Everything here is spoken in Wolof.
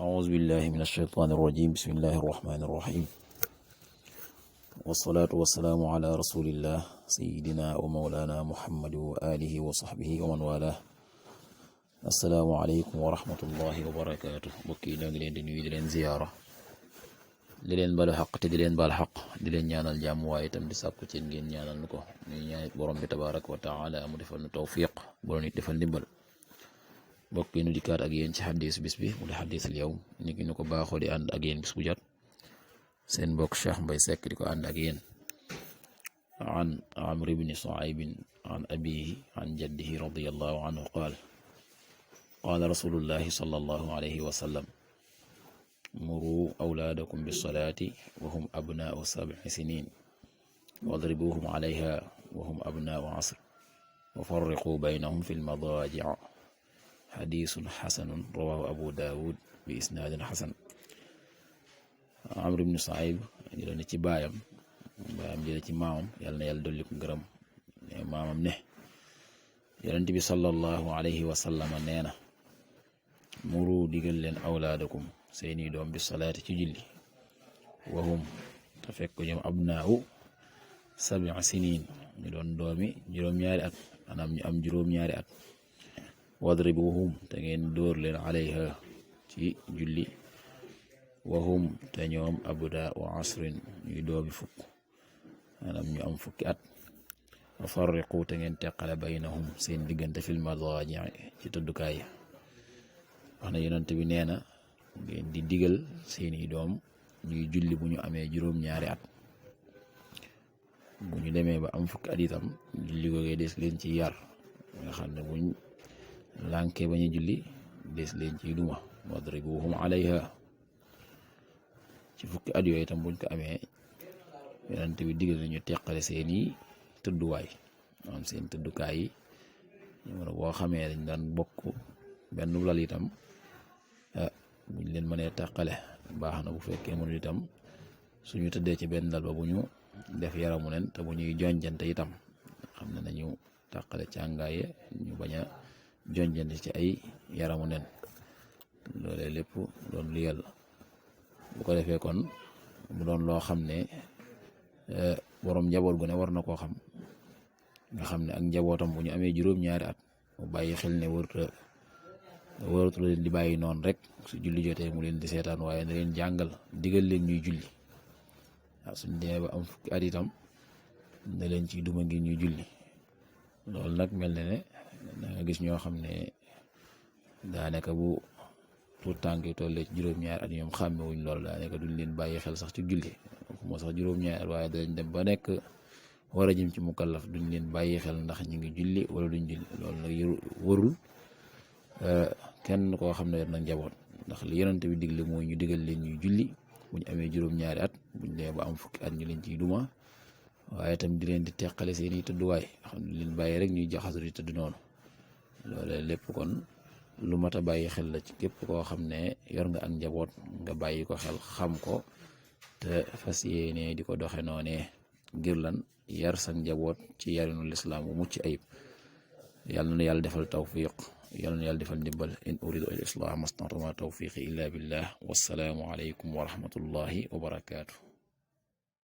أعوذ بالله من الشيطان الرجيم بسم الله الرحمن الرحيم والصلاة والسلام على رسول الله سيدنا ومولانا محمد وآله وصحبه ومن والاه السلام عليكم ورحمة الله وبركاته bokki na ngi leen di nuyu di leen ziyaara di leen balu xaq te di leen baal xaq di leen ñaanal jàmm waaye itam di sàkku ci ngeen ñaanal nu ko ñuy ñaanit borom bi tabaraka wa taala mu defal nu tawfiq borom nit defal ndimbal bokk yi nu dikkaat ak yéen ci xaddiis bis bi mu di xaddiisul yawm ni ki nu ko baaxoo di ànd ak yéen bis bu jot seen mbokk Cheikh Mbaye Seck di ko ànd ak yéen an Amr ibn Shuayb an abihi an jaddihi radiyallahu anhu qaala rasulullahi sallallahu alayhi wa sallam muru awlaadakum bis-salaati wa hum abnaa'u 7 siniin wadribuuhum alayha wa hum abnaa'u 10 wa farriquu baynahum fil madaaji' xadiisun xasanun rawaahu abu daawud bi isnaadin xasan. Amr ibn Shuayb jële na ci baayam jële ci maamam yàlla na yàlla dolli ko ngërëm maamam ne yonent bi sallallahu alayhi wa sallam nee na muru digal leen awlaadakum seeni doom bi salaati ci julli wahum te fekk ñoom abnaaw 7 siniin ñu doon doomi juróom-ñaari at maanaam ñu am juróom-ñaari at wadribuhum te ngeen dóor leen alayha ci julli wahum te ñoom abda wa asrin ñuy doomi fukk maanaam ñu am fukki at wa farriqu te ngeen teqale baynahum seen diggante fil madaaji ci tëddukaay wax na yonent bi nee na ngeen di digal seeni doom ñuy julli bu ñu amee juróom-ñaari at bu ñu demee ba am fukki at itam julli googee des leen ci yar nga xam ne buñ lànkee bañu julli des leen ci duma wadribuhum alayha ci fukki at yooyu itam buñ ko amee yonent bi digal nañu teqale seeni tëdduwaay am seen tëddukaay yi ñoom boo xamee dañ daan bokk benn lal itam buñ leen mënee teqale baax na bu fekkee mënul itam suñu tëddee ci benn lal ba bu ñu def yaramu nen te bu ñuy jonjante itam xam ne nañu teqale càngaaye ñu bañ a jonjante ci ay yaramu nen loolee lépp doon lu yàlla bu ko defee kon mu doon loo xam ne borom njaboot gu ne war na koo xam nga xam ne ak njabootam bu ñu amee juróom-ñaari at mu bàyyi xel ne waratu leen di bàyyi noonu rek su julli jotee mu leen di seetaan waaye na leen jàngal digal leen ñuy julli waaw suñ demee ba am fukki at itam na leen ci duma ngir ñuy julli loolu nag mel na ne da nga gis ñoo xam ne daanaka bu tuut tànk yi tollee ci juróom-ñaari at ñoom xàmmewuñ loolu daanaka duñ leen bàyyi xel sax ci julli moo sax juróom-ñaari at waaye danañ dem ba nekk war a jëm ci mukallaf duñ leen bàyyi xel ndax ñu ngi julli wala duñ julli loolu nag warul kenn koo xam ne yor na njaboot ndax li yonent bi digle mooy ñu digal leen ñuy julli buñ amee juróom-ñaari at buñ demee ba am fukki at ñu leen ciy duma waaye itam di leen di teqale seeni tëdduwaay xam ne leen bàyyi rek ñuy jaxasu di tëdd noonu loolee lépp kon lu mat a bàyyi xel la ci képp koo xam ne yor nga ak njaboot nga bàyyi ko xel xam ko te fas yéene di ko doxe noonee ngir lan yar sa njaboot ci yarinu lislaam bu mucc ayib yàlla na yàlla defal tawfiq yàlla na yàlla defal ndimbal in uridu al islah mastata'tu ma tawfiqi illa billah wassalaamu alaykum wa rahmatullahi wa barakaatu